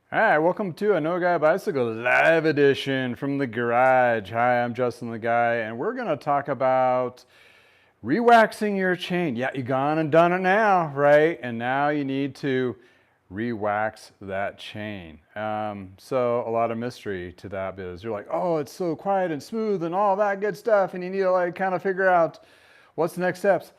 All right, welcome to a No Guy Bicycle live edition from the garage. Hi, I'm Justin the Guy, and we're going to talk about re-waxing your chain. Yeah, you gone and done it now, right? And now you need to re-wax that chain. So a lot of mystery to that because you're like, oh, it's so quiet and smooth and all that good stuff, and you need to like kind of figure out what's the next steps.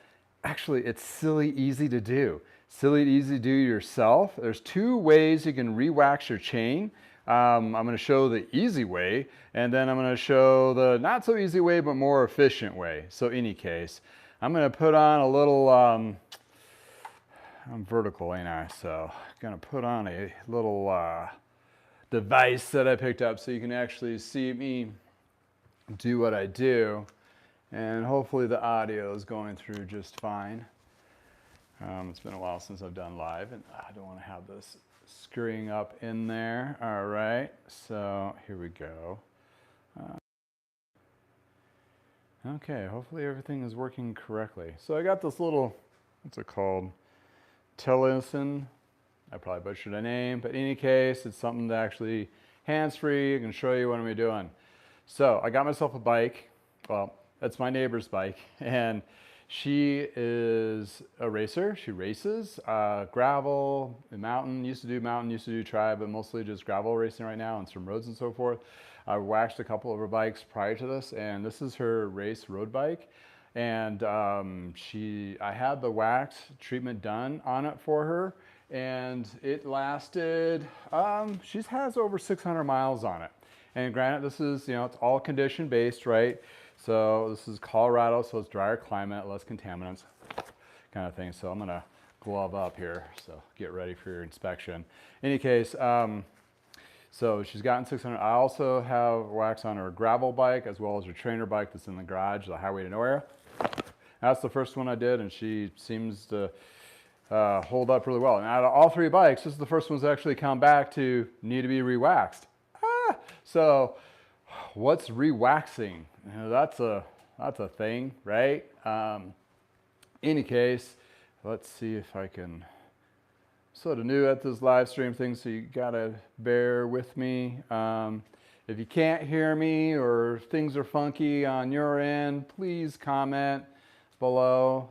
Actually, it's silly easy to do. Silly easy to do yourself. There's two ways you can re-wax your chain. I'm going to show the easy way, and then I'm going to show the not so easy way, but more efficient way. So any case, I'm going to put on a little, I'm vertical, ain't I? So I'm going to put on a little device that I picked up so you can actually see me do what I do. And hopefully the audio is going through just fine. It's been a while since I've done live, and I don't want to have this screwing up in there. All right, so here we go. Okay, hopefully everything is working correctly. So I got this little, what's it called? Tellison. I probably butchered a name, but in any case, it's something that actually hands-free. I can show you what I'm doing. So I got myself a bike. Well, that's my neighbor's bike, and she is a racer. She races gravel, mountain. Used to do tri, but mostly just gravel racing right now on some roads and so forth. I waxed a couple of her bikes prior to this, and this is her race road bike. And I had the wax treatment done on it for her, and it lasted. She has over 600 miles on it. And granted, this is, it's all condition based, right? So this is Colorado, so it's drier climate, less contaminants, kind of thing. So I'm gonna glove up here, so get ready for your inspection. In any case, so she's gotten 600. I also have wax on her gravel bike as well as her trainer bike that's in the garage, the Highway to Nowhere. That's the first one I did, and she seems to hold up really well. And out of all three bikes, this is the first one that's actually come back to need to be re-waxed. So what's re-waxing? That's a thing, right? Any case, let's see if I can. Sort of new at this live stream thing, so you gotta bear with me. If you can't hear me or things are funky on your end, please comment below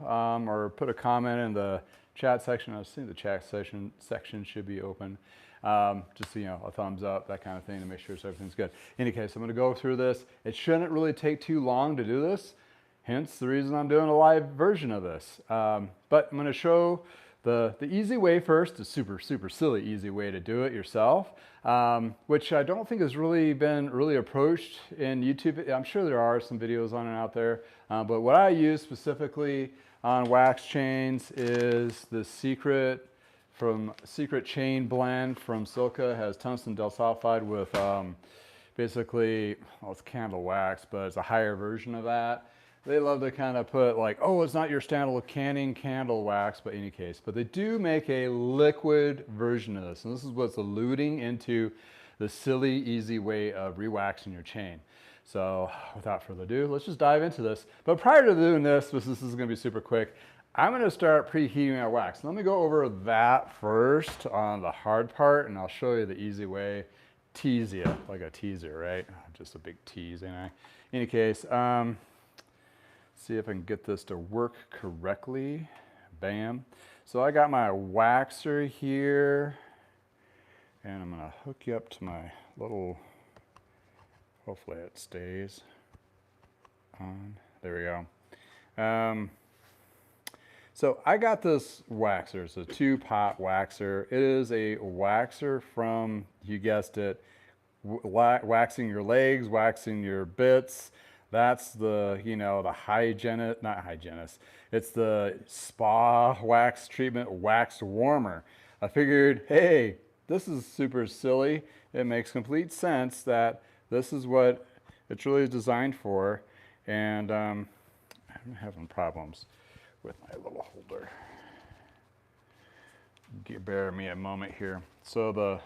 or put a comment in the chat section. I think the chat section should be open. Just so a thumbs up, that kind of thing, to make sure everything's good. In any case, I'm going to go through this. It shouldn't really take too long to do this, hence the reason I'm doing a live version of this. But I'm going to show the easy way first, the super silly easy way to do it yourself, which I don't think has really been approached in YouTube. I'm sure there are some videos on it out there, but what I use specifically on wax chains is the Secret Chain Blend from Silca. It has tungsten disulfide with basically, well, it's candle wax, but it's a higher version of that. They love to kind of put like, oh, it's not your standard canning candle wax, but in any case. But they do make a liquid version of this, and this is what's alluding into the silly, easy way of re-waxing your chain. So without further ado, let's just dive into this. But prior to doing this is going to be super quick. I'm going to start preheating our wax. Let me go over that first on the hard part, and I'll show you the easy way. Tease you, like a teaser, right? Just a big tease, ain't I? In any case, see if I can get this to work correctly. Bam. So I got my waxer here, and I'm going to hook you up to my little, hopefully it stays on. There we go. So I got this waxer. It's a 2-pot waxer. It is a waxer from, you guessed it, waxing your legs, waxing your bits. That's the, the hygienist, not hygienist. It's the spa wax treatment wax warmer. I figured, hey, this is super silly. It makes complete sense that this is what it's really designed for. And I'm having problems with my little holder. Bear me a moment here. So the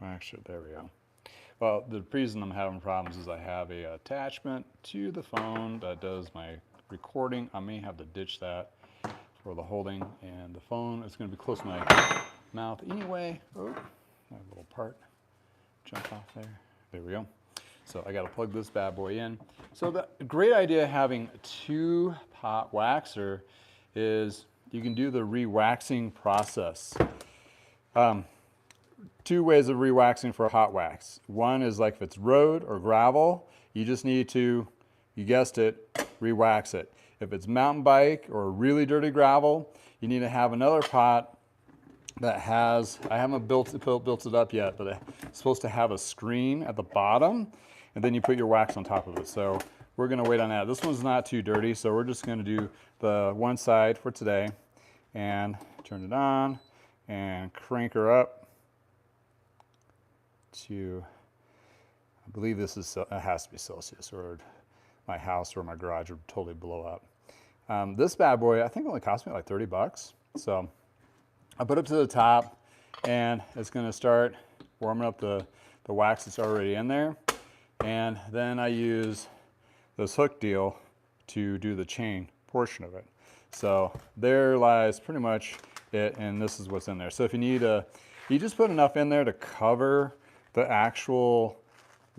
waxer, there we go. Well, the reason I'm having problems is I have a attachment to the phone that does my recording. I may have to ditch that for the holding, and the phone is going to be close to my mouth anyway. Oh, my little part jumped off there. There we go. So I got to plug this bad boy in. So the great idea having a 2-pot waxer is you can do the re-waxing process. 2 ways of re-waxing for a hot wax. One is like if it's road or gravel, you just need to, you guessed it, re-wax it. If it's mountain bike or really dirty gravel, you need to have another pot that has, I haven't built it up yet, but it's supposed to have a screen at the bottom, and then you put your wax on top of it. So we're gonna wait on that. This one's not too dirty, so we're just gonna do the one side for today, and turn it on, and crank her up to, I believe this is, it has to be Celsius, or my house or my garage would totally blow up. This bad boy, I think only cost me like 30 bucks. So I put it to the top, and it's gonna start warming up the wax that's already in there. And then I use this hook deal to do the chain portion of it. So there lies pretty much it, and this is what's in there. So if you need you just put enough in there to cover the actual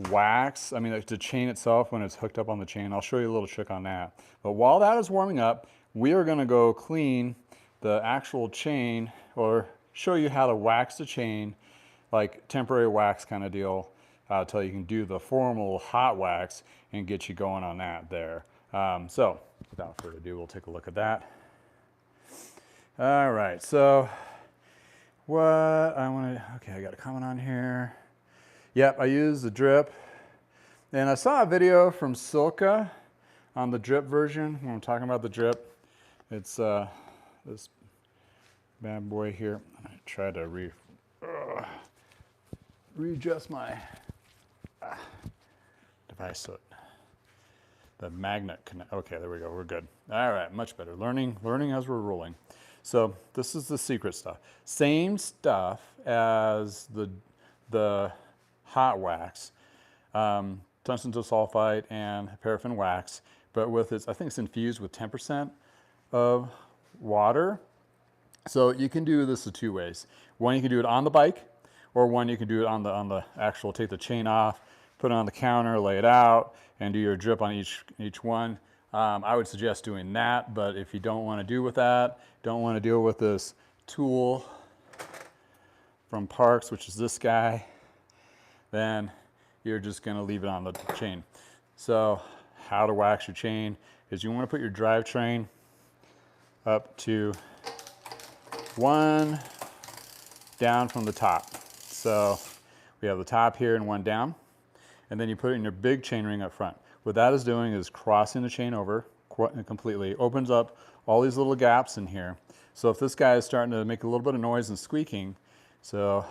wax, I mean the chain itself when it's hooked up on the chain. I'll show you a little trick on that. But while that is warming up, we are gonna go clean the actual chain, or show you how to wax the chain, like temporary wax kind of deal, until you can do the formal hot wax and get you going on that there. So without further ado, we'll take a look at that. All right, so what I wanna, okay, I got a comment on here. Yep, I use the drip. And I saw a video from Silca on the drip version when I'm talking about the drip. It's this bad boy here. I'm gonna try to readjust my device so the magnet connect. Okay, there we go, we're good. All right, much better. Learning as we're rolling. So this is the secret stuff. Same stuff as the hot wax, tungsten sulfite and paraffin wax, but with its, I think it's infused with 10% of water. So you can do this in 2 ways. One, you can do it on the bike, or one, you can do it on the actual, take the chain off, put it on the counter, lay it out, and do your drip on each one. I would suggest doing that, but if you don't want to do with that, don't want to deal with this tool from Parks, which is this guy, then you're just going to leave it on the chain. So how to wax your chain is you want to put your drivetrain up to 1 down from the top. So we have the top here and 1 down, and then you put it in your big chain ring up front. What that is doing is crossing the chain over completely, opens up all these little gaps in here. So if this guy is starting to make a little bit of noise and squeaking, so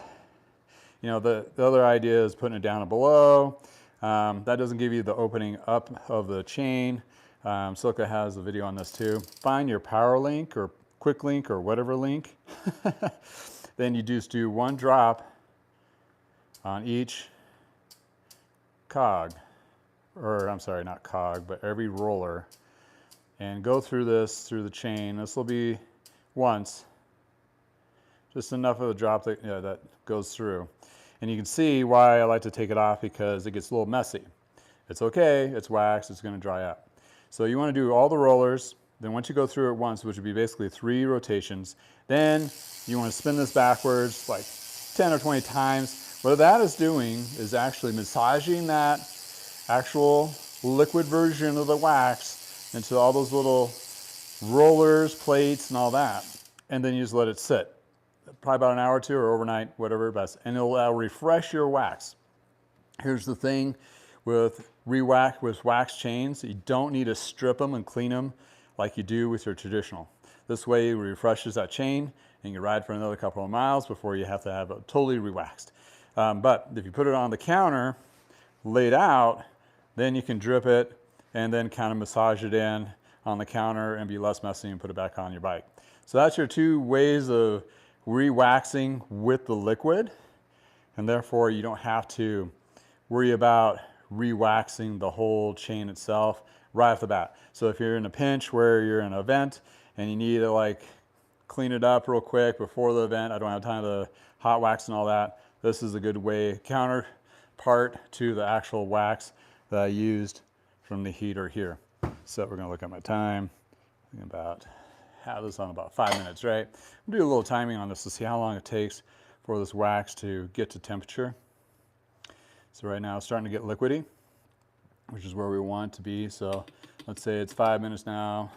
you know, the other idea is putting it down and below. That doesn't give you the opening up of the chain. Silca has a video on this too. Find your power link or quick link or whatever link. Then you just do 1 drop on each cog, or I'm sorry, not cog, but every roller, and go through this, through the chain. This will be once, just enough of a drop that, that goes through. And you can see why I like to take it off, because it gets a little messy. It's okay, it's wax, it's gonna dry up. So you wanna do all the rollers, then once you go through it once, which would be basically 3 rotations, then you wanna spin this backwards like 10 or 20 times. What that is doing is actually massaging that actual liquid version of the wax into all those little rollers, plates, and all that. And then you just let it sit. Probably about an hour or 2 or overnight, whatever best, and it'll refresh your wax. Here's the thing with wax chains, you don't need to strip them and clean them like you do with your traditional. This way it refreshes that chain and you ride for another couple of miles before you have to have it totally re-waxed. But if you put it on the counter, laid out, then you can drip it and then kind of massage it in on the counter and be less messy and put it back on your bike. So that's your 2 ways of re-waxing with the liquid, and therefore you don't have to worry about re-waxing the whole chain itself right off the bat. So if you're in a pinch where you're in an event and you need to like clean it up real quick before the event, I don't have time to hot wax and all that, this is a good way, counterpart to the actual wax that I used from the heater here. So we're gonna look at my time. I'm about have this on about 5 minutes, right? I'm gonna do a little timing on this to see how long it takes for this wax to get to temperature. So right now it's starting to get liquidy, which is where we want it to be. So let's say it's 5 minutes now.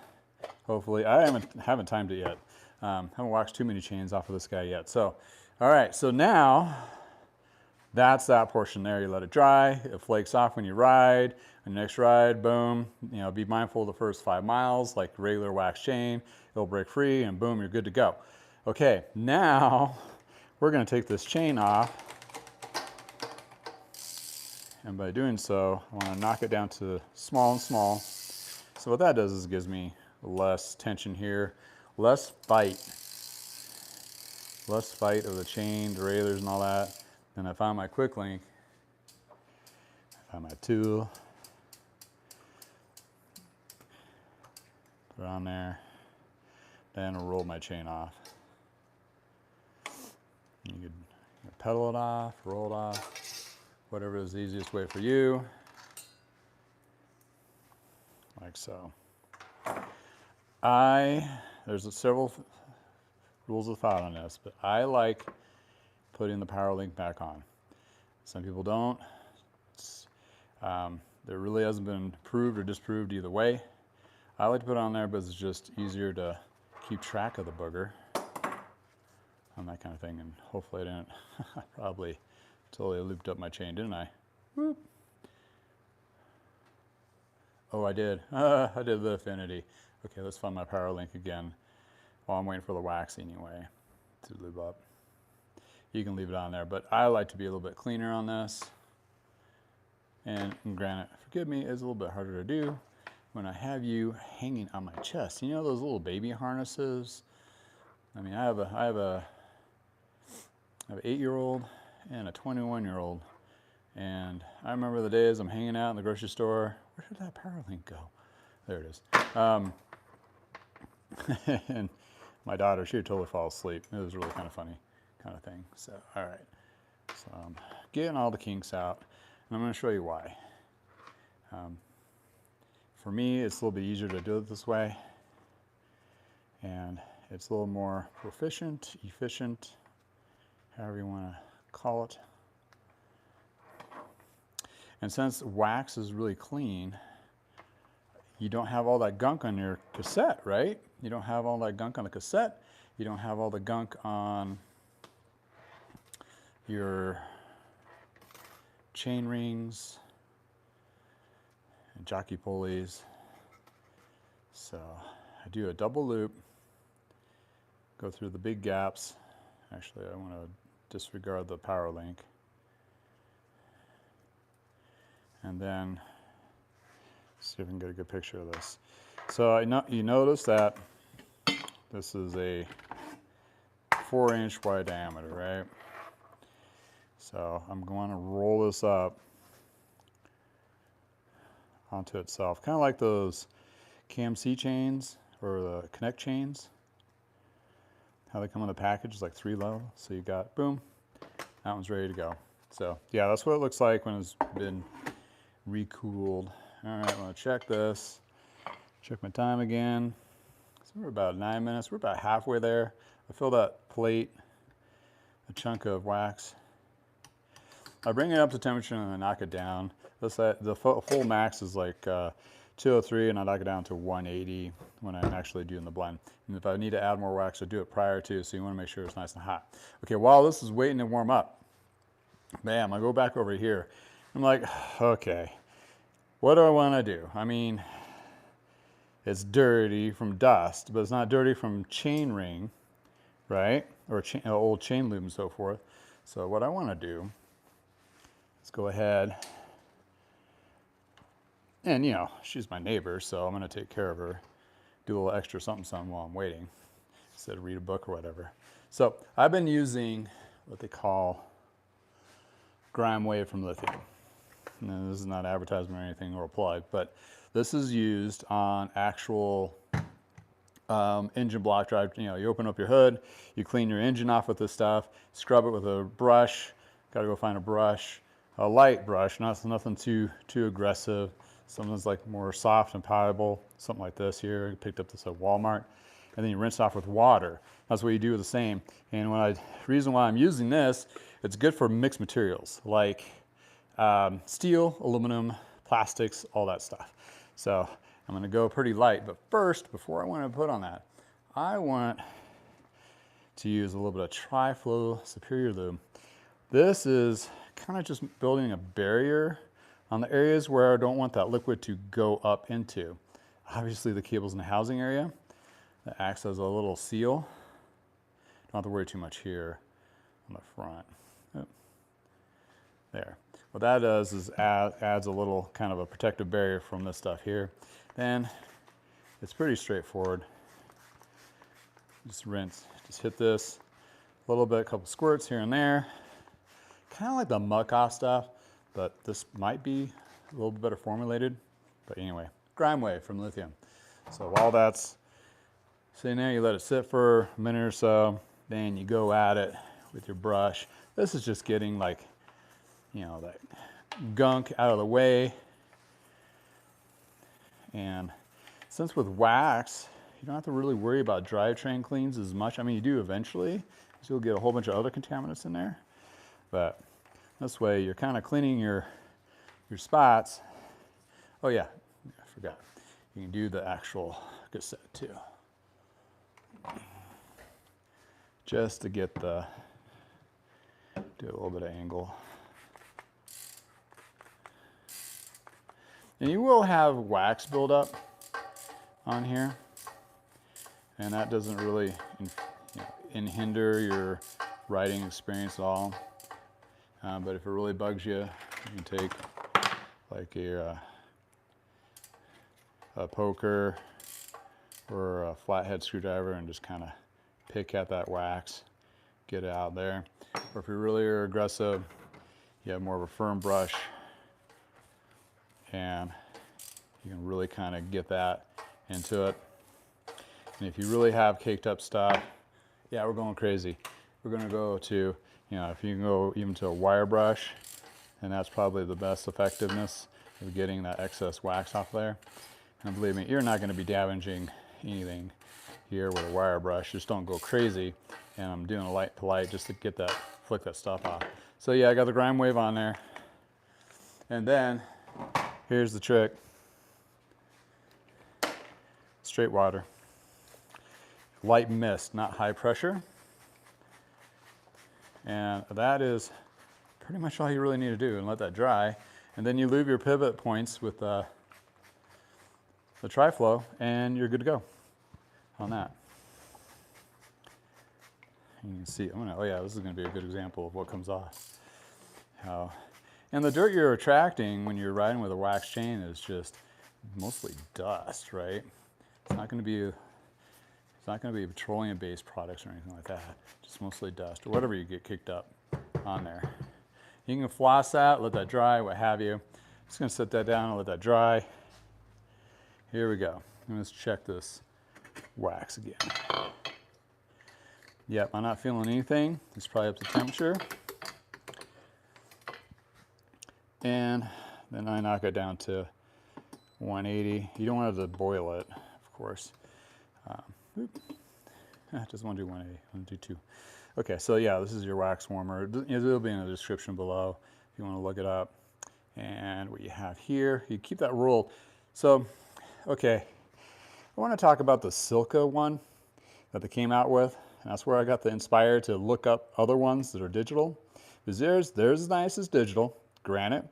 Hopefully, I haven't timed it yet. Haven't waxed too many chains off of this guy yet. So, all right, so now that's that portion there. You let it dry, it flakes off when you ride. And next ride, boom, you know, be mindful of the first 5 miles, like regular wax chain, it'll break free and boom, you're good to go. Okay, now we're gonna take this chain off. And by doing so, I wanna knock it down to small and small. So what that does is it gives me less tension here, less fight of the chain, derailleurs and all that. And I found my quick link, I found my tool, put it on there, then I'll roll my chain off. You could pedal it off, roll it off, whatever is the easiest way for you, like so. There's several rules of thought on this, but I like putting the power link back on. Some people don't. There really hasn't been proved or disproved either way. I like to put it on there, but it's just easier to keep track of the booger on that kind of thing. And hopefully I didn't, I probably totally looped up my chain, didn't I? Whoop. Oh, I did. I did the affinity. Okay, let's find my power link again while I'm waiting for the wax anyway to lube up. You can leave it on there, but I like to be a little bit cleaner on this. And granted, forgive me, it's a little bit harder to do when I have you hanging on my chest. You know those little baby harnesses? I mean, I have an 8-year-old and a 21-year-old. And I remember the days I'm hanging out in the grocery store. Where did that power link go? There it is. And my daughter, she would totally fall asleep. It was really kind of funny kind of thing. So, all right. So I'm getting all the kinks out. And I'm going to show you why. For me, it's a little bit easier to do it this way. And it's a little more proficient, efficient, however you want to call it. And since wax is really clean, you don't have all that gunk on your cassette, right? You don't have all that gunk on the cassette. You don't have all the gunk on your chain rings and jockey pulleys. So I do a double loop, go through the big gaps. Actually, I want to disregard the power link. And then see if I can get a good picture of this. So you notice that this is a 4-inch wide diameter, right? So I'm going to roll this up onto itself, kind of like those KMC chains or the Connect chains. How they come in the package, like 3 level. So you got, boom, that one's ready to go. So yeah, that's what it looks like when it's been recooled. All right, I'm gonna check this. Check my time again. So we're about 9 minutes. We're about halfway there. I fill that plate, a chunk of wax. I bring it up to temperature and I knock it down. The full max is like 203, and I knock it down to 180 when I'm actually doing the blend. And if I need to add more wax, I do it prior to, so you want to make sure it's nice and hot. Okay, while this is waiting to warm up, bam, I go back over here. I'm like, okay, what do I want to do? I mean, it's dirty from dust, but it's not dirty from chain ring, right? Or old chain lube and so forth. So what I want to do is go ahead, and you know, she's my neighbor, so I'm going to take care of her, do a little extra something while I'm waiting, instead of read a book or whatever. So I've been using what they call Grime Wave from Lithium. Now, this is not advertisement or anything or a plug, but this is used on actual engine block drive, you know, you open up your hood, you clean your engine off with this stuff, scrub it with a brush. Got to go find a brush, a light brush, nothing too aggressive. Something's like more soft and pliable, something like this here. I picked up this at Walmart. And then you rinse it off with water. That's what you do with the same. And reason why I'm using this, it's good for mixed materials like steel, aluminum, plastics, all that stuff. So I'm gonna go pretty light, but first, before I want to put on that, I want to use a little bit of Tri-Flow Superior Lube. This is kind of just building a barrier on the areas where I don't want that liquid to go up into. Obviously the cable's in the housing area. That acts as a little seal. Don't have to worry too much here on the front. Oh. There. What that does is adds a little kind of a protective barrier from this stuff here. Then it's pretty straightforward. Just rinse, just hit this a little bit, a couple squirts here and there. Kind of like the muck off stuff, but this might be a little bit better formulated. But anyway, Grime Wave from Lithium. So while that's sitting there, you let it sit for a minute or so, then you go at it with your brush. This is just getting like, you know, that gunk out of the way. And since with wax, you don't have to really worry about drivetrain cleans as much. I mean, you do eventually, because you'll get a whole bunch of other contaminants in there. But this way, you're kind of cleaning your spots. Oh yeah, I forgot. You can do the actual cassette too. Just to get do a little bit of angle. And you will have wax buildup on here, and that doesn't really hinder your riding experience at all. But if it really bugs you, you can take like a poker or a flathead screwdriver and just kind of pick at that wax, get it out there. Or if you really are aggressive, you have more of a firm brush, and you can really kind of get that into it. And if you really have caked up stuff, yeah, we're going crazy. We're going to go to, you know, if you can go even to a wire brush, and that's probably the best effectiveness of getting that excess wax off there. And believe me, you're not going to be damaging anything here with a wire brush. Just don't go crazy. And I'm doing a light to light just to get that, flick that stuff off. So yeah, I got the Grime Wave on there. And then here's the trick. Straight water. Light mist, not high pressure. And that is pretty much all you really need to do, and let that dry. And then you lube your pivot points with the Tri-Flow, and you're good to go on that. You can see, oh yeah, this is going to be a good example of what comes off. And the dirt you're attracting when you're riding with a wax chain is just mostly dust, right? It's not going to be petroleum-based products or anything like that. Just mostly dust or whatever you get kicked up on there. You can floss that, let that dry, what have you. Just going to set that down and let that dry. Here we go. Let's check this wax again. Yep, I'm not feeling anything. It's probably up to temperature. And then I knock it down to 180. You don't want to boil it, of course. I just want to do 180. I want to do 2. Okay, so yeah, this is your wax warmer. It'll be in the description below if you want to look it up. And what you have here, you keep that rolled. So, okay, I want to talk about the Silca one that they came out with. And that's where I got the inspire to look up other ones that are digital. Because theirs is nice as digital, granite.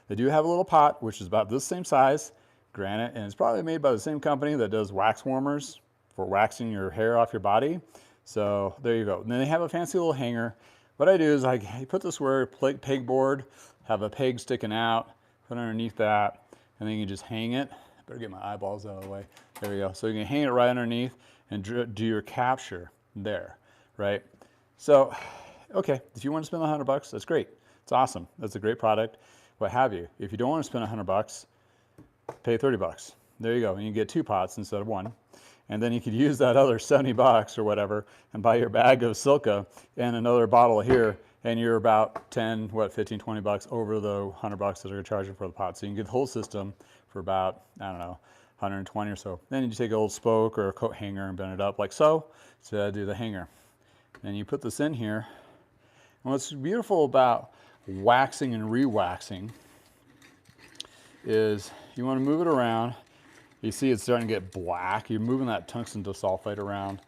They do have a little pot, which is about this same size, granite, and it's probably made by the same company that does wax warmers for waxing your hair off your body. So there you go. And then they have a fancy little hanger. What I do is I put this where pegboard, have a peg sticking out, put it underneath that, and then you can just hang it. Better get my eyeballs out of the way. There we go. So you can hang it right underneath and do your capture there, right? So, okay, if you want to spend $100, that's great. It's awesome. That's a great product, what have you. If you don't want to spend $100, pay $30. There you go. And you get 2 pots instead of 1. And then you could use that other 70 bucks or whatever and buy your bag of Silca and another bottle here, and you're about 10, 15, 20 bucks over the 100 bucks that they're charging for the pot. So you can get the whole system for about, I don't know, 120 or so. Then you take an old spoke or a coat hanger and bend it up like so to do the hanger. Then you put this in here. And what's beautiful about waxing and re-waxing is you want to move it around. You see it's starting to get black. You're moving that tungsten disulfide around,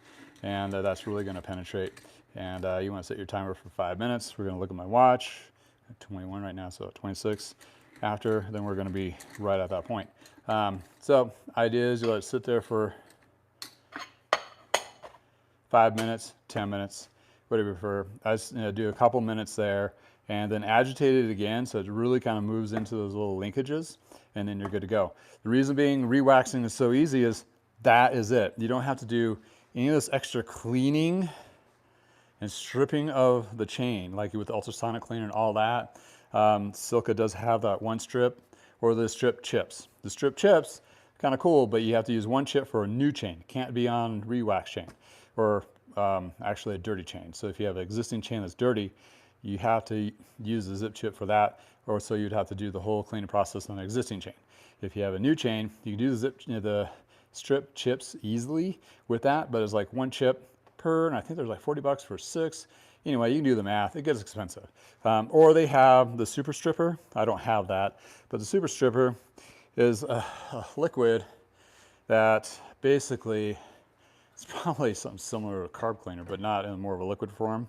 and that's really going to penetrate. And you want to set your timer for 5 minutes. We're going to look at my watch. 21 right now, so 26 after, then we're going to be right at that point. So idea is you let it sit there for 5 minutes, 10 minutes, whatever you prefer. I just do a couple minutes there and then agitate it again so it really kind of moves into those little linkages, and then you're good to go. The reason being re-waxing is so easy is that is it. You don't have to do any of this extra cleaning and stripping of the chain like with the ultrasonic cleaner and all that. Silca does have that one strip, or the strip chips. The strip chips, kind of cool, but you have to use one chip for a new chain. It can't be on re-wax chain, or actually a dirty chain. So if you have an existing chain that's dirty, you have to use the zip chip for that, or so you'd have to do the whole cleaning process on an existing chain. If you have a new chain, you can do the strip chips easily with that, but it's like one chip per, and I think there's like 40 bucks for 6. Anyway, you can do the math. It gets expensive. Or they have the super stripper. I don't have that, but the super stripper is a liquid that basically it's probably something similar to a carb cleaner, but not in more of a liquid form.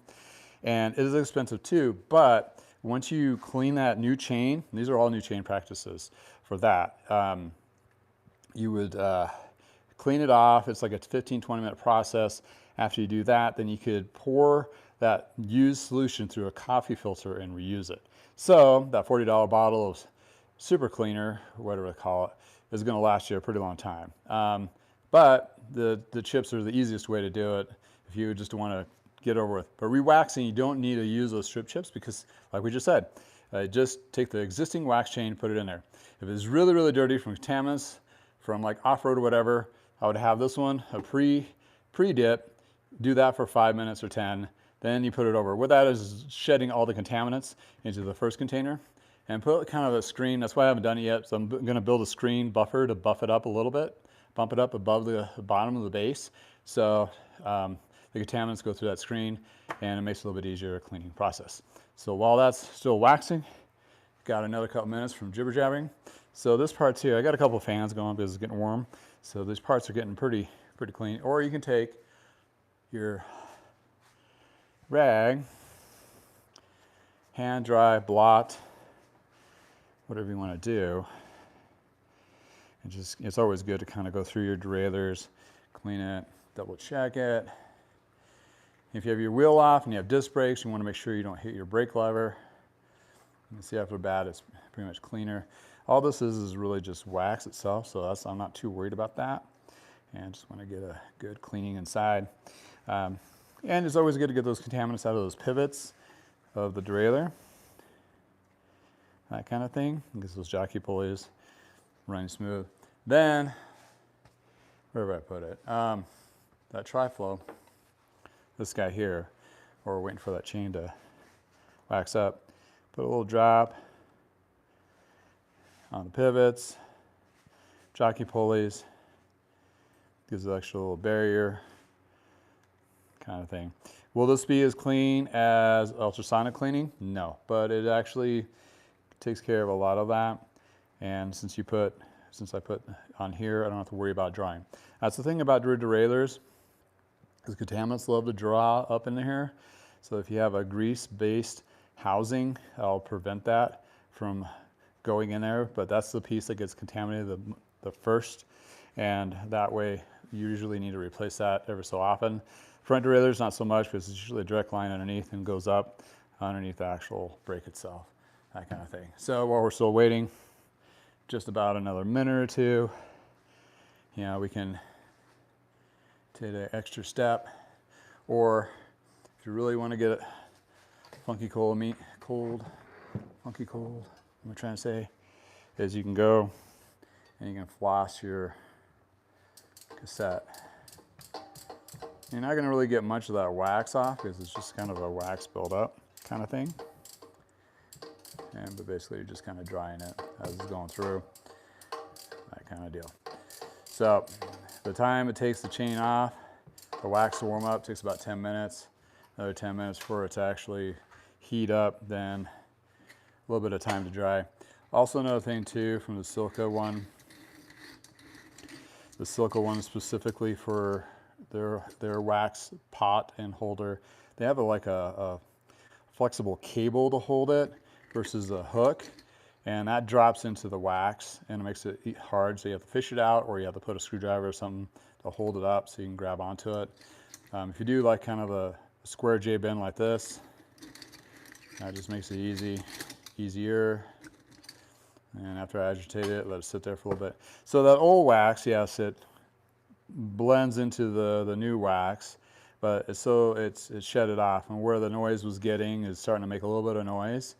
And it is expensive too, but once you clean that new chain, these are all new chain practices for that, you would clean it off. It's like a 15, 20-minute process. After you do that, then you could pour that used solution through a coffee filter and reuse it. So that $40 bottle of super cleaner, or whatever they call it, is going to last you a pretty long time. But the chips are the easiest way to do it if you just want to get over with. But re-waxing, you don't need to use those strip chips because, like we just said, just take the existing wax chain, put it in there. If it's really, really dirty from contaminants, from like off-road or whatever, I would have this one, a pre-dip, do that for 5 minutes or 10, then you put it over. What that is shedding all the contaminants into the first container, and put kind of a screen. That's why I haven't done it yet. So I'm going to build a screen buffer to buff it up a little bit, bump it up above the bottom of the base. So the contaminants go through that screen, and it makes it a little bit easier cleaning process. So while that's still waxing, got another couple minutes from jibber jabbering. So this part's here. I got a couple of fans going because it's getting warm. So these parts are getting pretty clean. Or you can take your rag, hand dry, blot, whatever you want to do. And just, it's always good to kind of go through your derailleurs, clean it, double check it. If you have your wheel off and you have disc brakes, you want to make sure you don't hit your brake lever. You can see after that, it's pretty much cleaner. All this is really just wax itself, so I'm not too worried about that. And just want to get a good cleaning inside. And it's always good to get those contaminants out of those pivots of the derailleur. That kind of thing. Gets those jockey pulleys running smooth. Then, where did I put it? That tri-flow, this guy here, or we're waiting for that chain to wax up. Put a little drop on the pivots, jockey pulleys, gives an extra little barrier kind of thing. Will this be as clean as ultrasonic cleaning? No, but it actually takes care of a lot of that. And since I put on here, I don't have to worry about drying. That's the thing about derailleurs, is contaminants love to draw up in here. So if you have a grease-based housing, that'll prevent that from going in there. But that's the piece that gets contaminated the first, and that way you usually need to replace that every so often. Front derailleurs, not so much, because it's usually a direct line underneath and goes up underneath the actual brake itself, that kind of thing. So while we're still waiting, just about another minute or two, we can take an extra step. Or if you really want to get it funky cold, funky cold, what I'm trying to say is you can go and you can floss your cassette You're not gonna really get much of that wax off because it's just kind of a wax buildup kind of thing. But basically you're just kind of drying it as it's going through, that kind of deal. So the time it takes the chain off, the wax to warm up takes about 10 minutes, another 10 minutes for it to actually heat up, then a little bit of time to dry. Also another thing too from the Silca one, specifically for their wax pot and holder, they have like a flexible cable to hold it versus a hook, and that drops into the wax and it makes it hard, so you have to fish it out or you have to put a screwdriver or something to hold it up so you can grab onto it. If you do like kind of a square J bend like this, that just makes it easier. And after I agitate it, let it sit there for a little bit. So that old wax, yes, it blends into the new wax, but it's shedded off, and where the noise was getting is starting to make a little bit of noise,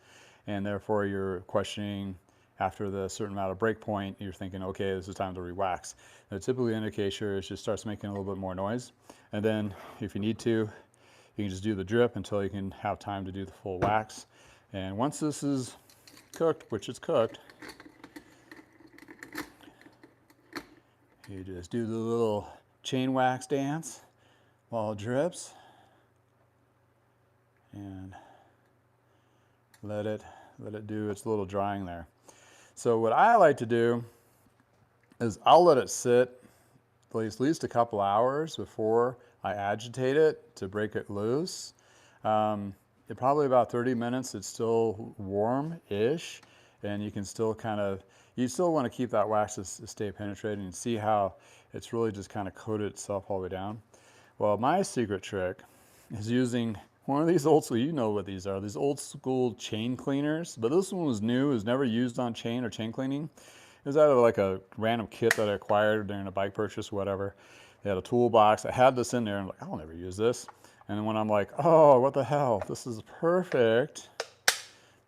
and therefore you're questioning after the certain amount of break point, you're thinking, okay, this is time to re-wax. The typical indicator is just starts making a little bit more noise, and then if you need to, you can just do the drip until you can have time to do the full wax. And once this is cooked, which it's cooked, you just do the little chain wax dance while it drips and let it do its little drying there. So what I like to do is I'll let it sit at least a couple hours before I agitate it to break it loose. Probably about 30 minutes, it's still warm-ish, and you can still you still want to keep that wax to stay penetrating and see how it's really just kind of coated itself all the way down. Well, my secret trick is using one of these old school, you know what these are, these old school chain cleaners, but this one was new, it was never used on chain or chain cleaning. It was out of like a random kit that I acquired during a bike purchase or whatever. They had a toolbox, I had this in there, and I'm like, I'll never use this. And when I'm like, oh, what the hell, this is perfect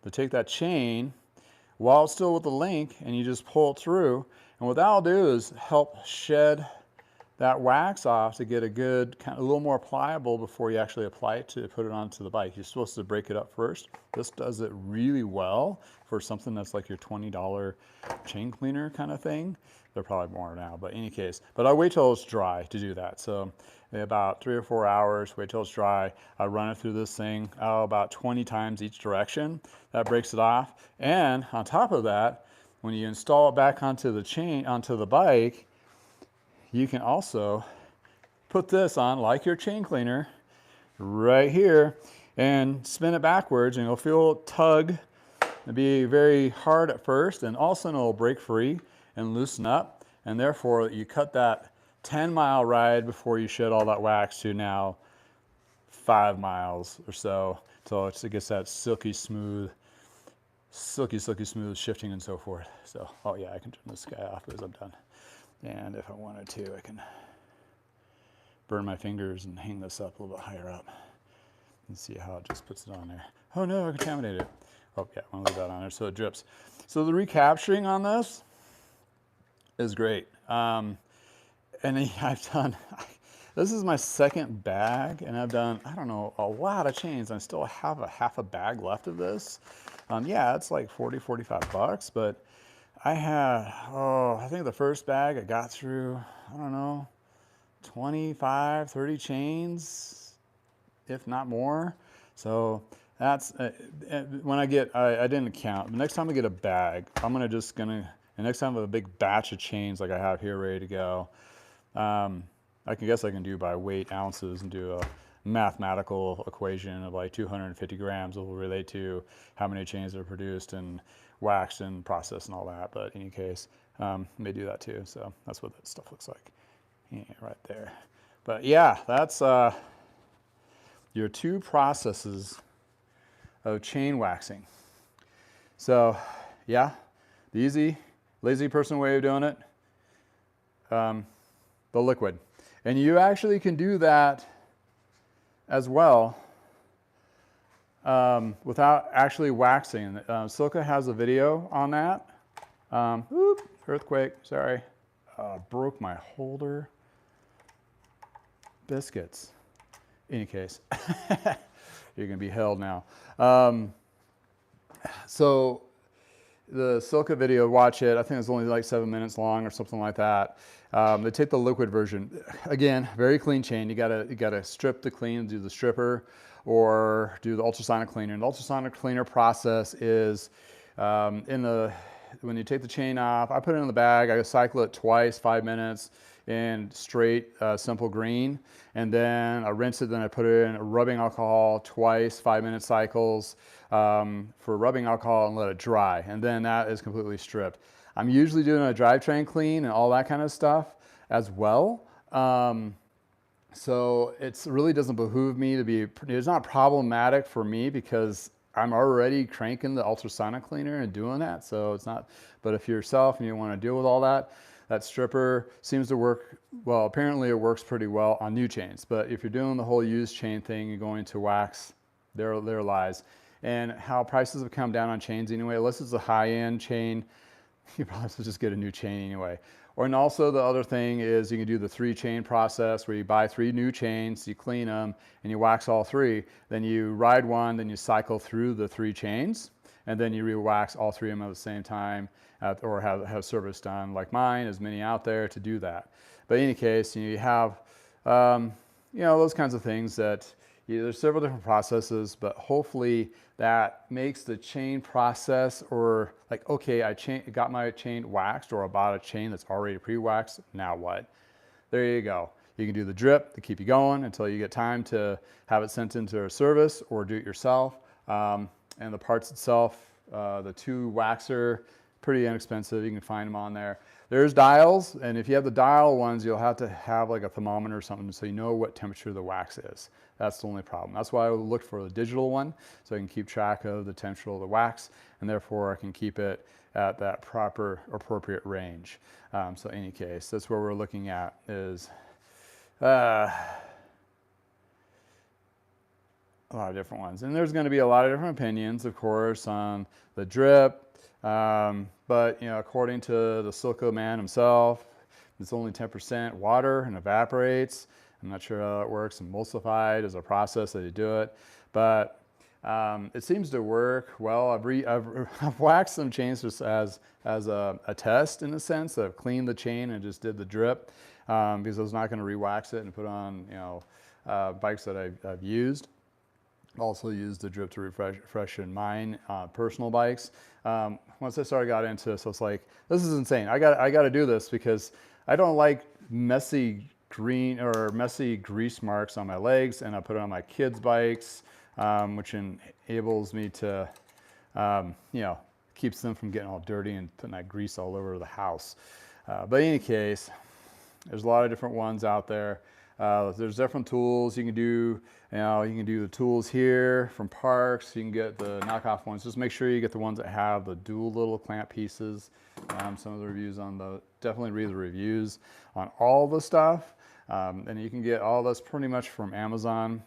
to take that chain while it's still with the link, and you just pull it through. And what that'll do is help shed that wax off to get a good, a little more pliable before you actually apply it to put it onto the bike. You're supposed to break it up first. This does it really well for something that's like your $20 chain cleaner kind of thing. They're probably more now, but in any case. But I wait till it's dry to do that. So about 3 or 4 hours, wait till it's dry. I run it through this thing about 20 times each direction. That breaks it off. And on top of that, when you install it back onto the chain, onto the bike, you can also put this on like your chain cleaner right here and spin it backwards, and you'll feel it tug. It'll be very hard at first, and also it'll break free and loosen up, and therefore you cut that 10-mile ride before you shed all that wax to now 5 miles or so, until it gets that silky smooth shifting and so forth. So, oh yeah, I can turn this guy off because I'm done. And if I wanted to, I can burn my fingers and hang this up a little bit higher up and see how it just puts it on there. Oh no, I contaminated it. Oh yeah, I'm gonna leave that on there so it drips. So the recapturing on this is great. And I've done, this is my second bag, and I've done, I don't know, a lot of chains. I still have a half a bag left of this. Yeah, it's like 40, 45 bucks, but I had, I think the first bag I got through, I don't know, 25, 30 chains, if not more. So that's, when I get, I didn't count. The next time I get a bag, I'm the next time I have a big batch of chains like I have here ready to go, I guess I can do by weight ounces and do a mathematical equation of like 250 grams will relate to how many chains are produced and waxed and processed and all that. But in any case, may do that too. So that's what that stuff looks like. Yeah, right there. But yeah, that's your 2 processes of chain waxing. So yeah, the easy, lazy person way of doing it, the liquid. And you actually can do that as well without actually waxing. Silca has a video on that. Earthquake, sorry. Broke my holder. biscuits. In any case, you're going to be held now. So the Silca video, watch it. I think it's only like 7 minutes long or something like that. They take the liquid version. Again, very clean chain. You gotta strip the clean, do the stripper, or do the ultrasonic cleaner. And the ultrasonic cleaner process is when you take the chain off, I put it in the bag. I cycle it twice, 5 minutes, in straight simple green, and then I rinse it. Then I put it in rubbing alcohol twice, 5-minute cycles for rubbing alcohol, and let it dry. And then that is completely stripped. I'm usually doing a drivetrain clean and all that kind of stuff as well. So it really doesn't behoove me to be, it's not problematic for me because I'm already cranking the ultrasonic cleaner and doing that. So it's not, but if you're yourself and you want to deal with all that, that stripper seems to work, well, apparently it works pretty well on new chains. But if you're doing the whole used chain thing, you're going to wax, there lies. And how prices have come down on chains anyway, unless it's a high-end chain, you probably have to just get a new chain anyway. And also the other thing is you can do the 3-chain process where you buy 3 new chains, you clean them, and you wax all 3. Then you ride one, then you cycle through the 3 chains, and then you re-wax all 3 of them at the same time, or have service done like mine. There's many out there to do that. But in any case, you have those kinds of things that there's several different processes, but hopefully that makes the chain process, or like, okay, I got my chain waxed, or I bought a chain that's already pre-waxed, now what? There you go. You can do the drip to keep you going until you get time to have it sent into a service or do it yourself. And the parts itself, the 2 waxer, pretty inexpensive. You can find them on there. There's dials, and if you have the dial ones, you'll have to have like a thermometer or something so you know what temperature the wax is. That's the only problem. That's why I look for the digital one, so I can keep track of the temperature of the wax, and therefore I can keep it at that proper, appropriate range. So in any case, that's what we're looking at is a lot of different ones. And there's going to be a lot of different opinions, of course, on the drip. But according to the Silca man himself, it's only 10% water and evaporates. I'm not sure how that works. Emulsified is a process that you do it, but it seems to work well. I've waxed some chains just as a test, in a sense. I've cleaned the chain and just did the drip because I was not going to re-wax it and put on bikes that I've used. Also used the drip to freshen mine personal bikes. Once I got into it, so it's like, this is insane. I got to do this because I don't like messy grease marks on my legs, and I put it on my kids' bikes, which enables me to, keeps them from getting all dirty and putting that grease all over the house. But in any case, there's a lot of different ones out there. There's different tools you can do. You can do the tools here from Parks. You can get the knockoff ones. Just make sure you get the ones that have the dual little clamp pieces. Some of the reviews definitely read the reviews on all the stuff. And you can get all this pretty much from Amazon,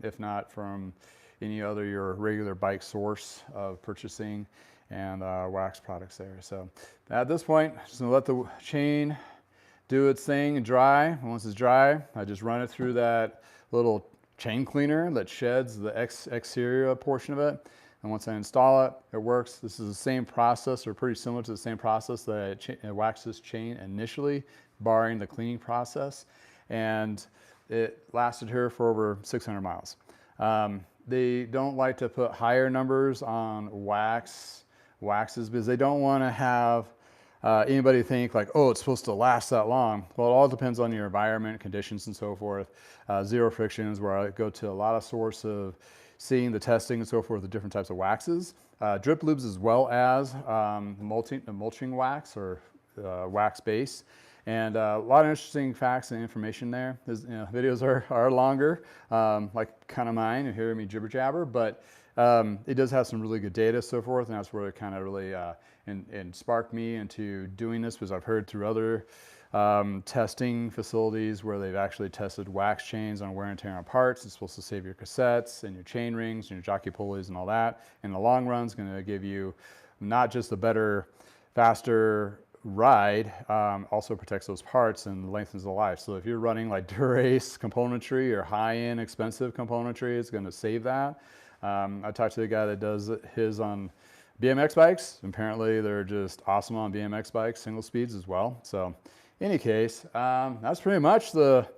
if not from any other your regular bike source of purchasing and wax products there. So at this point, just gonna let the chain do its thing and dry. And once it's dry, I just run it through that little chain cleaner that sheds the exterior portion of it. And once I install it, it works. This is the same process, or pretty similar to the same process that I waxed this chain initially, barring the cleaning process. And it lasted here for over 600 miles. They don't like to put higher numbers on waxes because they don't want to have anybody think like, oh, it's supposed to last that long. Well, it all depends on your environment, conditions, and so forth. Zero friction is where I go to a lot of source of seeing the testing and so forth of different types of waxes. Drip lubes, as well as mulching wax or wax base. And a lot of interesting facts and information there. Videos are longer, like kind of mine, and hear me jibber jabber, but it does have some really good data, so forth, and that's where it kind of really and sparked me into doing this, because I've heard through other testing facilities where they've actually tested wax chains on wear and tear on parts. It's supposed to save your cassettes and your chain rings and your jockey pulleys and all that. In the long run, it's going to give you not just a better, faster ride also protects those parts and lengthens the life. So if you're running like Dura-Ace componentry or high-end expensive componentry, it's going to save that. I talked to the guy that does his on BMX bikes. Apparently they're just awesome on BMX bikes, single speeds as well. So in any case, that's pretty much the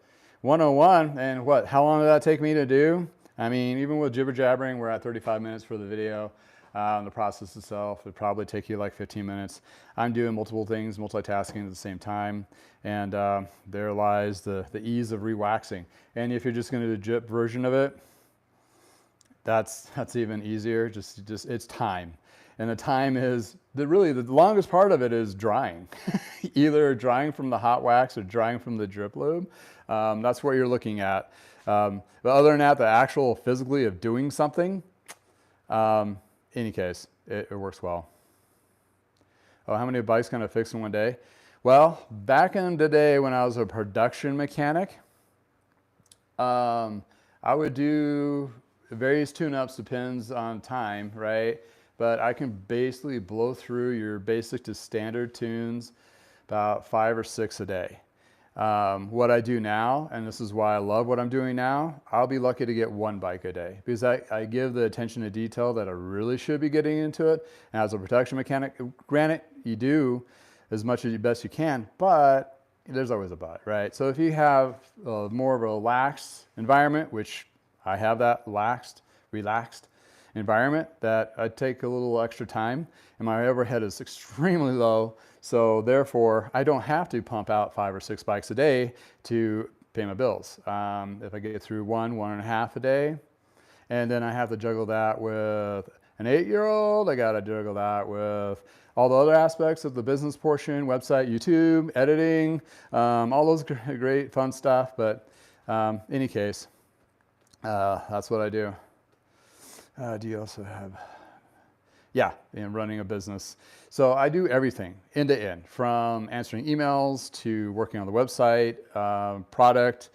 101. And how long did that take me to do? I mean, even with jibber jabbering, we're at 35 minutes for the video. The process itself would probably take you like 15 minutes. I'm doing multiple things, multitasking at the same time, and there lies the ease of re-waxing. And if you're just going to do the jip version of it, that's even easier. Just it's time, and the time is really the longest part of it is drying, either drying from the hot wax or drying from the drip lube. That's what you're looking at. But other than that, the actual physically of doing something. Any case, it works well. Oh, how many bikes can I fix in one day? Well, back in the day when I was a production mechanic, I would do various tune-ups, depends on time, right? But I can basically blow through your basic to standard tunes about 5 or 6 a day. What I do now, and this is why I love what I'm doing now, I'll be lucky to get 1 bike a day because I give the attention to detail that I really should be getting into it. And as a production mechanic, granted, you do as much as best you can, but there's always a but, right? So if you have more of a relaxed environment, which I have that relaxed environment, that I take a little extra time and my overhead is extremely low. So therefore, I don't have to pump out 5 or 6 bikes a day to pay my bills. If I get through 1.5 a day, and then I have to juggle that with an 8-year-old, I got to juggle that with all the other aspects of the business portion, website, YouTube, editing, all those great fun stuff. But any case, that's what I do. Do you also have... Yeah, in running a business. So I do everything end to end, from answering emails to working on the website, product,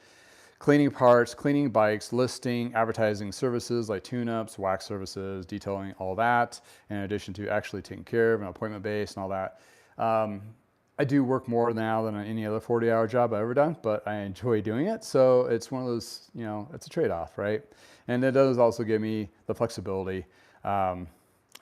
cleaning parts, cleaning bikes, listing, advertising services like tune-ups, wax services, detailing, all that, in addition to actually taking care of an appointment base and all that. I do work more now than any other 40-hour job I've ever done, but I enjoy doing it. So it's one of those, it's a trade-off, right? And it does also give me the flexibility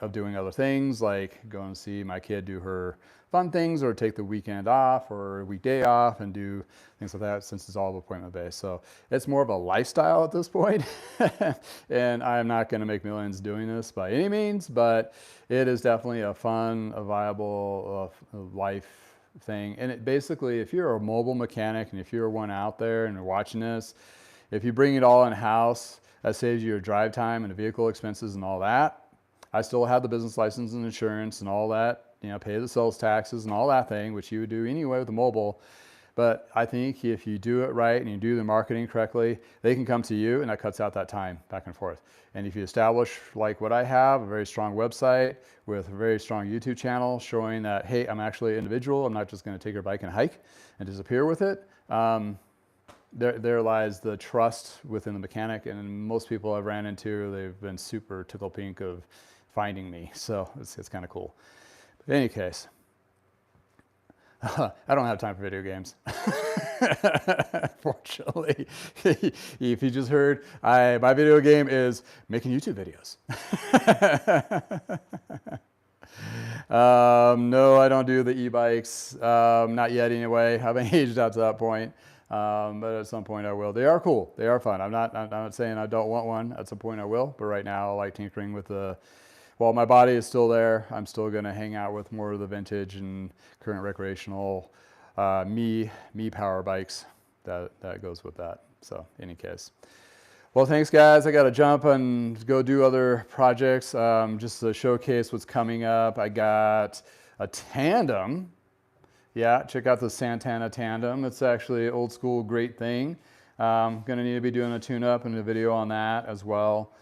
of doing other things, like going to see my kid do her fun things or take the weekend off or weekday off and do things like that, since it's all appointment based. So it's more of a lifestyle at this point. And I'm not going to make millions doing this by any means, but it is definitely a fun, a viable life thing. And it basically, if you're a mobile mechanic and if you're one out there and you're watching this, if you bring it all in house, that saves you your drive time and the vehicle expenses and all that. I still have the business license and insurance and all that, pay the sales taxes and all that thing, which you would do anyway with the mobile. But I think if you do it right and you do the marketing correctly, they can come to you, and that cuts out that time back and forth. And if you establish, like what I have, a very strong website with a very strong YouTube channel showing that, hey, I'm actually an individual, I'm not just going to take your bike and hike and disappear with it. There lies the trust within the mechanic, and most people I've ran into, they've been super tickle pink of finding me. So it's kind of cool. But in any case, I don't have time for video games. Fortunately, if you just heard, my video game is making YouTube videos. No, I don't do the e-bikes, not yet anyway. I haven't aged out to that point. But at some point I will. They are cool. They are fun. I'm not saying I don't want one. At some point I will. But right now I like tinkering with while my body is still there, I'm still going to hang out with more of the vintage and current recreational me power bikes that goes with that. So any case. Well, thanks guys. I got to jump and go do other projects. Just to showcase what's coming up. I got a tandem. Yeah, check out the Santana tandem. It's actually an old school great thing. Going to need to be doing a tune-up and a video on that as well.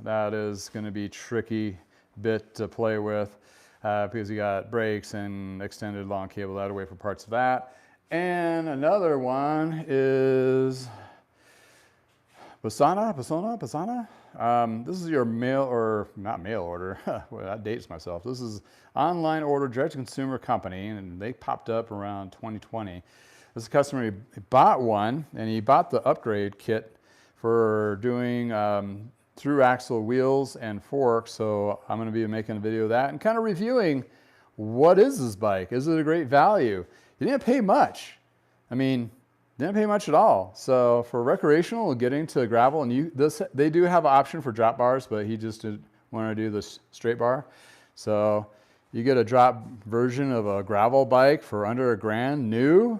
That is going to be a tricky bit to play with because you got brakes and extended long cable out away for parts of that. And another one is Pasana. This is your mail, or not mail order. Well, that dates myself. This is online order direct to consumer company, and they popped up around 2020. This customer, he bought one, and he bought the upgrade kit for doing through axle wheels and forks. So I'm going to be making a video of that and kind of reviewing what is this bike. Is it a great value? You didn't pay much. I mean, didn't pay much at all. So for recreational, getting to gravel, and they do have an option for drop bars, but he just didn't want to do this straight bar. So you get a drop version of a gravel bike for under $1,000 new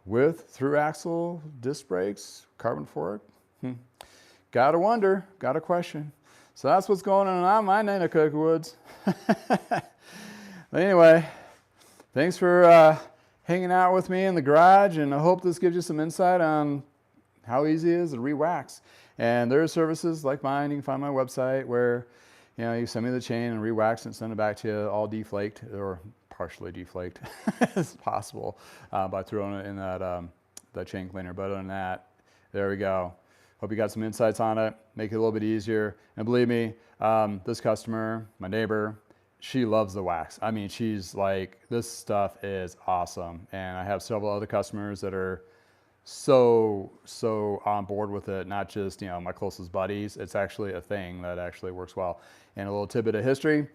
with through axle disc brakes, carbon fork. Gotta wonder, gotta question. So that's what's going on my neck of the woods. But anyway, thanks for hanging out with me in the garage, and I hope this gives you some insight on how easy it is to re-wax. And there are services like mine. You can find my website where you send me the chain and re-wax and send it back to you all deflaked or partially deflaked as possible by throwing it in that chain cleaner. But other than that, there we go. Hope you got some insights on it. Make it a little bit easier. And believe me, this customer, my neighbor, she loves the wax. I mean, she's like, this stuff is awesome. And I have several other customers that are so on board with it. Not just, my closest buddies. It's actually a thing that actually works well. And a little tidbit of history.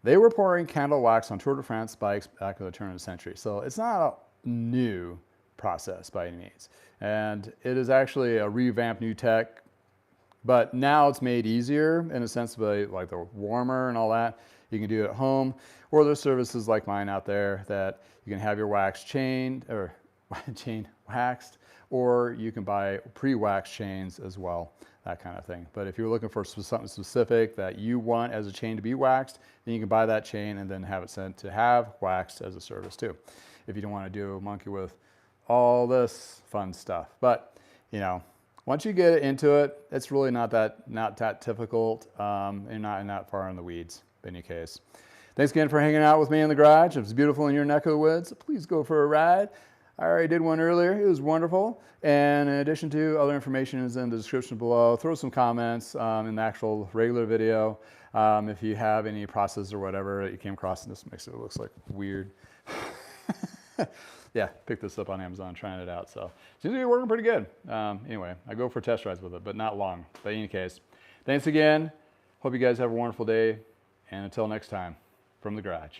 They were pouring candle wax on Tour de France bikes back at the turn of the century. So it's not a new process by any means. And it is actually a revamped new tech, but now it's made easier in a sense by like the warmer and all that. You can do it at home, or there's services like mine out there that you can have your wax chained or chain waxed, or you can buy pre-wax chains as well, that kind of thing. But if you're looking for something specific that you want as a chain to be waxed, then you can buy that chain and then have it sent to have waxed as a service too. If you don't want to do a monkey with all this fun stuff. But, once you get into it, it's really not that difficult and not far in the weeds in any case. Thanks again for hanging out with me in the garage. If it's beautiful in your neck of the woods, please go for a ride. I already did one earlier. It was wonderful. And in addition to other information is in the description below. Throw some comments in the actual regular video. If you have any process or whatever that you came across, and this makes it look like weird. Yeah, picked this up on Amazon, trying it out. So seems to be working pretty good. Anyway, I go for test rides with it, but not long. But in any case, thanks again. Hope you guys have a wonderful day. And until next time, from the garage.